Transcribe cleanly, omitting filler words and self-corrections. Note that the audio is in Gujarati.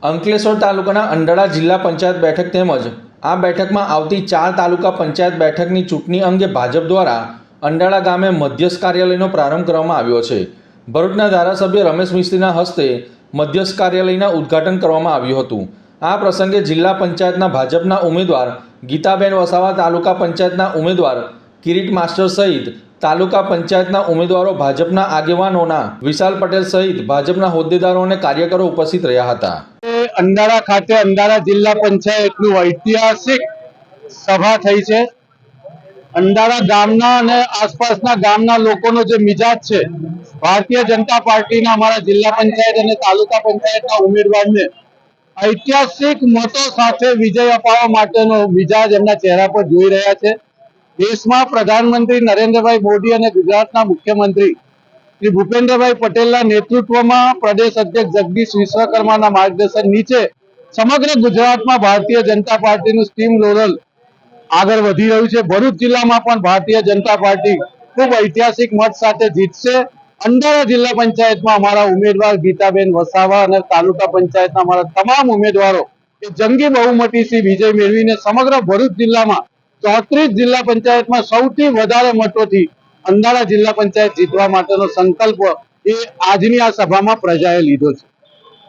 અંકલેશ્વર તાલુકાના અંડાળા જિલ્લા પંચાયત બેઠક તેમજ આ બેઠકમાં આવતી 4 તાલુકા પંચાયત બેઠકની ચૂંટણી અંગે ભાજપ દ્વારા અંડાળા ગામે મધ્યસ્થ કાર્યાલયનો પ્રારંભ કરવામાં આવ્યો છે। ભરૂચના ધારાસભ્ય રમેશ મિસ્ત્રીના હસ્તે મધ્યસ્થ કાર્યાલયના ઉદ્ઘાટન કરવામાં આવ્યું હતું। આ પ્રસંગે જિલ્લા પંચાયતના ભાજપના ઉમેદવાર ગીતાબેન વસાવા, તાલુકા પંચાયતના ઉમેદવાર કિરીટ માસ્ટર સહિત તાલુકા પંચાયતના ઉમેદવારો, ભાજપના આગેવાનોના વિશાલ પટેલ સહિત ભાજપના હોદ્દેદારો અને કાર્યકરો ઉપસ્થિત રહ્યા હતા। અંડાળા ખાતે અંડાળા જિલ્લા પંચાયતનું ઐતિહાસિક સભા થઈ છે। અંડાળા ગામના અને આસપાસના ગામના લોકોનો જે મિજાજ છે, ભારતીય જનતા પાર્ટીના અમારા જિલ્લા પંચાયત અને તાલુકા પંચાયતના ઉમેદવારને ઐતિહાસિક મતો સાથે વિજય અપાવવા માટેનો મિજાજ એમના ચહેરા પર જોઈ રહ્યા છે। દેશમાં પ્રધાનમંત્રી નરેન્દ્રભાઈ મોદી અને ગુજરાતના મુખ્યમંત્રી શ્રી ભૂપેન્દ્રભાઈ પટેલના નેતૃત્વમાં પ્રદેશ અધ્યક્ષ જગદીશ વિશ્વકર્માના માર્ગદર્શન નીચે સમગ્ર ગુજરાતમાં ભારતીય જનતા પાર્ટીનું સ્ટીમ રોલર આગળ વધી રહ્યું છે। ભરૂચ જિલ્લામાં પણ ભારતીય જનતા પાર્ટી ખૂબ ઐતિહાસિક મત સાથે જીતશે। અંડાળા જિલ્લા પંચાયતમાં અમારા ઉમેદવાર ગીતાબેન વસાવા અને તાલુકા પંચાયતના અમારા તમામ ઉમેદવારો એ જંગી બહુમતીથી વિજય મેળવીને સમગ્ર ભરૂચ જિલ્લામાં 34 જિલ્લા પંચાયતમાં સૌથી વધારે મતોથી અંડાળા જિલ્લા પંચાયત જીતવા માટેનો સંકલ્પ એ આજની આ સભામાં પ્રજાએ લીધો છે।